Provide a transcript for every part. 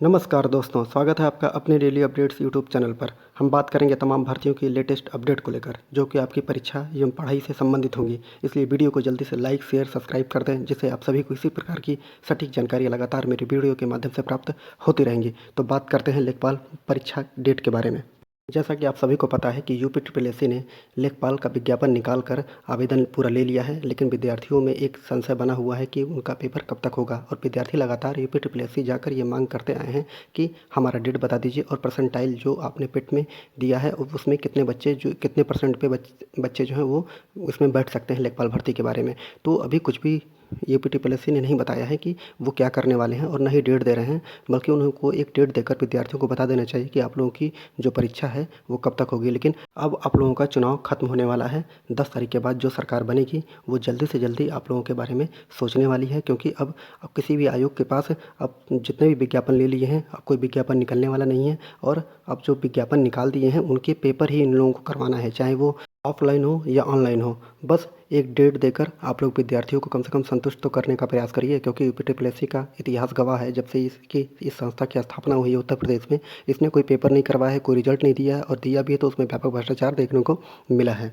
नमस्कार दोस्तों, स्वागत है आपका अपने डेली अपडेट्स यूट्यूब चैनल पर। हम बात करेंगे तमाम भर्तियों की लेटेस्ट अपडेट को लेकर, जो कि आपकी परीक्षा एवं पढ़ाई से संबंधित होंगी। इसलिए वीडियो को जल्दी से लाइक, शेयर, सब्सक्राइब कर दें, जिससे आप सभी को इसी प्रकार की सटीक जानकारी लगातार मेरी वीडियो के माध्यम से प्राप्त होती रहेंगी। तो बात करते हैं लेखपाल परीक्षा डेट के बारे में। जैसा कि आप सभी को पता है कि यूपीट्रिपलएससी ने लेखपाल का विज्ञापन निकाल कर आवेदन पूरा ले लिया है, लेकिन विद्यार्थियों में एक संशय बना हुआ है कि उनका पेपर कब तक होगा। और विद्यार्थी लगातार यूपीट्रिपलएससी जाकर ये मांग करते आए हैं कि हमारा डेट बता दीजिए और परसेंटाइल जो आपने पेट में दिया है उसमें कितने बच्चे जो कितने परसेंट पे बच्चे जो हैं वो उसमें बैठ सकते हैं लेखपाल भर्ती के बारे में। तो अभी कुछ भी यूपीट्रिपलएससी ने नहीं बताया है कि वो क्या करने वाले हैं और न ही डेट दे रहे हैं, बल्कि उनको एक डेट देकर विद्यार्थियों को बता देना चाहिए कि आप लोगों की जो परीक्षा है वो कब तक होगी। लेकिन अब आप लोगों का चुनाव खत्म होने वाला है। 10 तारीख के बाद जो सरकार बनेगी वो जल्दी से जल्दी आप लोगों के बारे में सोचने वाली है, क्योंकि अब किसी भी आयोग के पास अब जितने भी विज्ञापन ले लिए हैं, अब कोई विज्ञापन निकलने वाला नहीं है। और अब जो विज्ञापन निकाल दिए हैं उनके पेपर ही इन लोगों को करवाना है, चाहे वो ऑफलाइन हो या ऑनलाइन हो। बस एक डेट देकर आप लोग विद्यार्थियों को कम से कम संतुष्ट तो करने का प्रयास करिए, क्योंकि यूपीट्रिपलएससी का इतिहास गवाह है। जब से इस संस्था की स्थापना हुई है उत्तर प्रदेश में, इसने कोई पेपर नहीं करवाया है, कोई रिजल्ट नहीं दिया है, और दिया भी है तो उसमें व्यापक भ्रष्टाचार देखने को मिला है।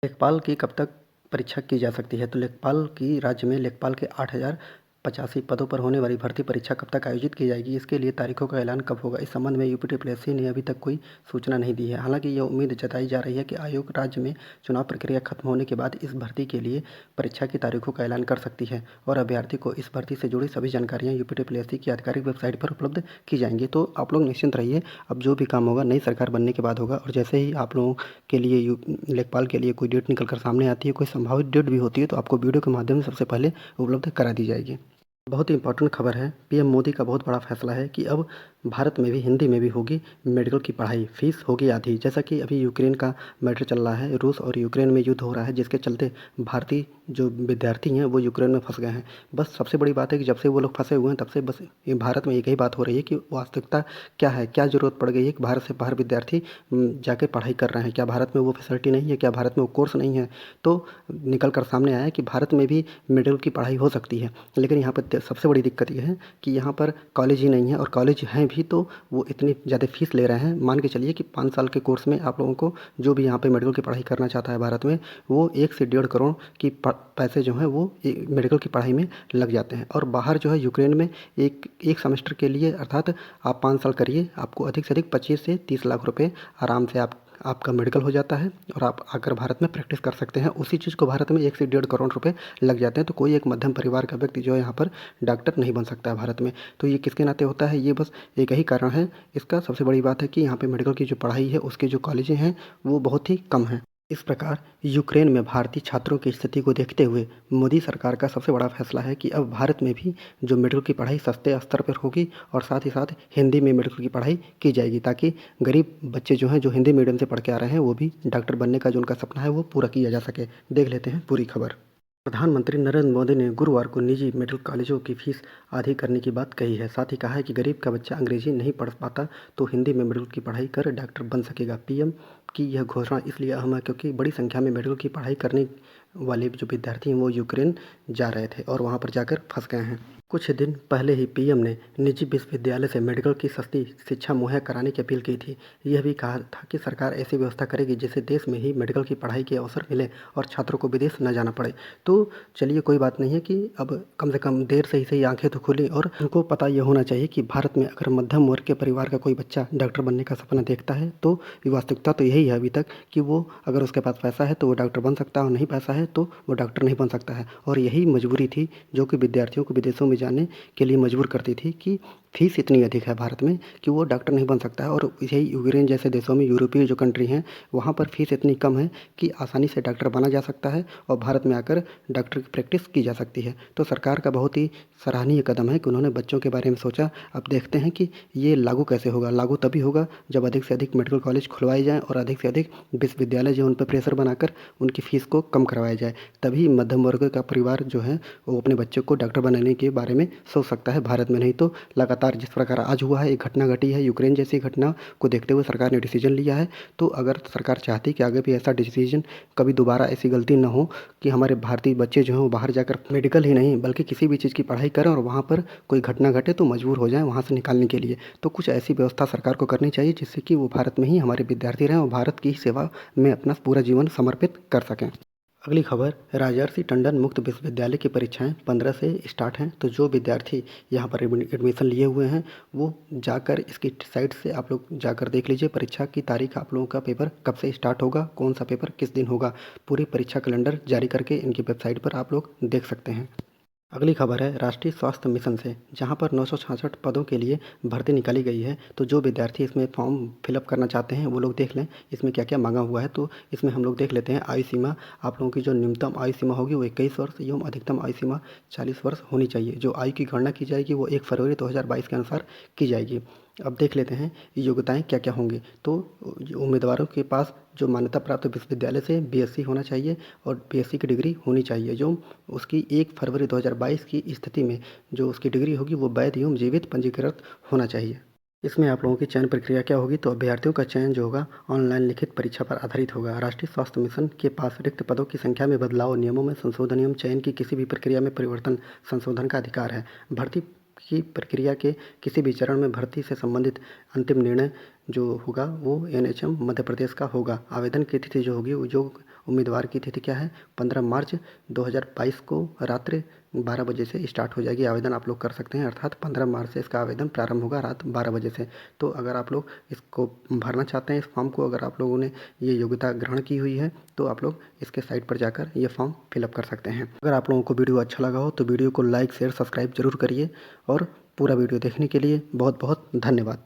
लेखपाल की कब तक परीक्षा की जा सकती है? तो लेखपाल की राज्य में लेखपाल के 8,085 पदों पर होने वाली भर्ती परीक्षा कब तक आयोजित की जाएगी, इसके लिए तारीखों का ऐलान कब होगा, इस संबंध में यूपीट्रिपलएससी ने अभी तक कोई सूचना नहीं दी है। हालांकि यह उम्मीद जताई जा रही है कि आयोग राज्य में चुनाव प्रक्रिया खत्म होने के बाद इस भर्ती के लिए परीक्षा की तारीखों का ऐलान कर सकती है और अभ्यर्थी को इस भर्ती से जुड़ी सभी जानकारियाँ यूपीट्रिपलएससी की आधिकारिक वेबसाइट पर उपलब्ध की जाएंगी। तो आप लोग निश्चिंत रहिए, अब जो भी काम होगा नई सरकार बनने के बाद होगा। और जैसे ही आप लोगों के लिए लेखपाल के लिए कोई डेट निकल कर सामने आती है, कोई संभावित डेट भी होती है, तो आपको वीडियो के माध्यम से सबसे पहले उपलब्ध करा दी जाएगी। बहुत ही इंपॉर्टेंट खबर है। पीएम मोदी का बहुत बड़ा फैसला है कि अब भारत में भी हिंदी में भी होगी मेडिकल की पढ़ाई, फीस होगी आधी। जैसा कि अभी यूक्रेन का मैटर चल रहा है, रूस और यूक्रेन में युद्ध हो रहा है, जिसके चलते भारतीय जो विद्यार्थी हैं वो यूक्रेन में फंस गए हैं। बस सबसे बड़ी बात है कि जब से वो लोग फंसे हुए हैं तब से बस ये भारत में एक ही बात हो रही है कि वास्तविकता क्या है, क्या ज़रूरत पड़ गई है कि भारत से बाहर विद्यार्थी जाके पढ़ाई कर रहे हैं। क्या भारत में वो फैसिलिटी नहीं है, क्या भारत में वो कोर्स नहीं है? तो निकल कर सामने आया है कि भारत में भी मेडिकल की पढ़ाई हो सकती है। लेकिन यहाँ पर सबसे बड़ी दिक्कत ये है कि यहाँ पर कॉलेज ही नहीं है, और कॉलेज हैं भी तो वो इतनी ज़्यादा फीस ले रहे हैं। मान के चलिए कि 5 साल के कोर्स में आप लोगों को जो भी यहाँ पे मेडिकल की पढ़ाई करना चाहता है भारत में, वो 1 से 1.5 करोड़ की पैसे जो हैं वो मेडिकल की पढ़ाई में लग जाते हैं। और बाहर जो है यूक्रेन में एक सेमेस्टर के लिए, अर्थात आप 5 साल करिए, आपको अधिक से अधिक 25 से 30 लाख रुपए आराम से आपका मेडिकल हो जाता है और आप आकर भारत में प्रैक्टिस कर सकते हैं। उसी चीज़ को भारत में 1 से 1.5 करोड़ रुपए लग जाते हैं। तो कोई एक मध्यम परिवार का व्यक्ति जो है यहाँ पर डॉक्टर नहीं बन सकता है भारत में। तो ये किसके नाते होता है? ये बस एक ही कारण है इसका। सबसे बड़ी बात है कि यहाँ पे मेडिकल की जो पढ़ाई है उसके जो कॉलेजें हैं वो बहुत ही कम हैं। इस प्रकार यूक्रेन में भारतीय छात्रों की स्थिति को देखते हुए मोदी सरकार का सबसे बड़ा फैसला है कि अब भारत में भी जो मेडिकल की पढ़ाई सस्ते स्तर पर होगी और साथ ही साथ हिंदी में मेडिकल की पढ़ाई की जाएगी, ताकि गरीब बच्चे जो हैं जो हिंदी मीडियम से पढ़ के आ रहे हैं वो भी डॉक्टर बनने का जो उनका सपना है वो पूरा किया जा सके। देख लेते हैं पूरी खबर। प्रधानमंत्री नरेंद्र मोदी ने गुरुवार को निजी मेडिकल कॉलेजों की फीस आधी करने की बात कही है। साथ ही कहा है कि गरीब का बच्चा अंग्रेजी नहीं पढ़ पाता तो हिंदी में मेडिकल की पढ़ाई कर डॉक्टर बन सकेगा। पीएम की यह घोषणा इसलिए अहम है क्योंकि बड़ी संख्या में मेडिकल की पढ़ाई करने वाले जो विद्यार्थी हैं वो यूक्रेन जा रहे थे और वहाँ पर जाकर फंस गए हैं। कुछ दिन पहले ही पीएम ने निजी विश्वविद्यालय से मेडिकल की सस्ती शिक्षा मुहैया कराने की अपील की थी। यह भी कहा था कि सरकार ऐसी व्यवस्था करेगी जिससे देश में ही मेडिकल की पढ़ाई के अवसर मिले और छात्रों को विदेश न जाना पड़े। तो चलिए, कोई बात नहीं है कि अब कम से कम देर से ही सही आंखें तो खुली, और उनको पता यह होना चाहिए कि भारत में अगर मध्यम वर्ग के परिवार का कोई बच्चा डॉक्टर बनने का सपना देखता है तो वास्तविकता तो यही है अभी तक कि वो अगर उसके पास पैसा है तो वो डॉक्टर बन सकता है, और नहीं पैसा है तो वो डॉक्टर नहीं बन सकता है। और यही मजबूरी थी जो कि विद्यार्थियों को विदेशों में जाने के लिए मजबूर करती थी कि फीस इतनी अधिक है भारत में कि वो डॉक्टर नहीं बन सकता है। और यही यूक्रेन जैसे देशों में, यूरोपीय जो कंट्री हैं, वहाँ पर फीस इतनी कम है कि आसानी से डॉक्टर बना जा सकता है और भारत में आकर डॉक्टर की प्रैक्टिस की जा सकती है। तो सरकार का बहुत ही सराहनीय कदम है कि उन्होंने बच्चों के बारे में सोचा। अब देखते हैं कि ये लागू कैसे होगा। लागू तभी होगा जब अधिक से अधिक मेडिकल कॉलेज खुलवाए जाएँ और अधिक से अधिक विश्वविद्यालय जो उन पर प्रेशर बनाकर उनकी फ़ीस को कम करवाया जाए। तभी मध्यम वर्ग का परिवार जो है वो अपने बच्चों को डॉक्टर बनाने के बारे बारे में सोच सकता है भारत में। नहीं तो लगातार जिस प्रकार आज हुआ है, एक घटना घटी है यूक्रेन जैसी घटना को देखते हुए सरकार ने डिसीजन लिया है। तो अगर सरकार चाहती कि आगे भी ऐसा डिसीजन कभी दोबारा ऐसी गलती ना हो कि हमारे भारतीय बच्चे जो हैं वो बाहर जाकर मेडिकल ही नहीं बल्कि किसी भी चीज़ की पढ़ाई करें और वहाँ पर कोई घटना घटे तो मजबूर हो जाएँ वहाँ से निकालने के लिए, तो कुछ ऐसी व्यवस्था सरकार को करनी चाहिए जिससे कि वो भारत में ही हमारे विद्यार्थी रहें और भारत की सेवा में अपना पूरा जीवन समर्पित कर सकें। अगली खबर, राजर्षि टंडन मुक्त विश्वविद्यालय की परीक्षाएं 15 से स्टार्ट हैं। तो जो विद्यार्थी यहाँ पर एडमिशन लिए हुए हैं वो जाकर इसकी साइट से आप लोग जाकर देख लीजिए परीक्षा की तारीख, आप लोगों का पेपर कब से स्टार्ट होगा, कौन सा पेपर किस दिन होगा, पूरी परीक्षा कैलेंडर जारी करके इनकी वेबसाइट पर आप लोग देख सकते हैं। अगली खबर है राष्ट्रीय स्वास्थ्य मिशन से, जहां पर 966 पदों के लिए भर्ती निकाली गई है। तो जो विद्यार्थी इसमें फॉर्म फिलअप करना चाहते हैं वो लोग देख लें इसमें क्या क्या मांगा हुआ है। तो इसमें हम लोग देख लेते हैं आयु सीमा, आप लोगों की जो न्यूनतम आयु सीमा होगी वो 21 वर्ष एवं अधिकतम आयु सीमा 40 वर्ष होनी चाहिए। जो आयु की गणना की जाएगी वो 1 फरवरी 2022 के अनुसार की जाएगी। अब देख लेते हैं योग्यताएं क्या क्या होंगी। तो उम्मीदवारों के पास जो मान्यता प्राप्त विश्वविद्यालय से बीएससी होना चाहिए और बीएससी की डिग्री होनी चाहिए, जो उसकी 1 फरवरी 2022 की स्थिति में जो उसकी डिग्री होगी वो वैध एवं जीवित पंजीकृत होना चाहिए। इसमें आप लोगों की चयन प्रक्रिया क्या होगी, तो अभ्यर्थियों का चयन जो होगा ऑनलाइन लिखित परीक्षा पर आधारित होगा। राष्ट्रीय स्वास्थ्य मिशन के पास रिक्त पदों की संख्या में बदलाव, नियमों में संशोधन एवं चयन की किसी भी प्रक्रिया में परिवर्तन संशोधन का अधिकार है। भर्ती की प्रक्रिया के किसी भी चरण में भर्ती से संबंधित अंतिम निर्णय जो होगा वो एनएचएम मध्य प्रदेश का होगा। आवेदन की तिथि जो होगी वो जो उम्मीदवार की तिथि क्या है 15 मार्च 2022 को रात्रि 12 बजे से स्टार्ट हो जाएगी। आवेदन आप लोग कर सकते हैं, अर्थात 15 मार्च से इसका आवेदन प्रारंभ होगा रात 12 बजे से। तो अगर आप लोग इसको भरना चाहते हैं इस फॉर्म को, अगर आप लोगों ने ये योग्यता ग्रहण की हुई है तो आप लोग इसके साइट पर जाकर ये फॉर्म फिलअप कर सकते हैं। अगर आप लोगों को वीडियो अच्छा लगा हो तो वीडियो को लाइक शेयर सब्सक्राइब जरूर करिए और पूरा वीडियो देखने के लिए बहुत बहुत धन्यवाद।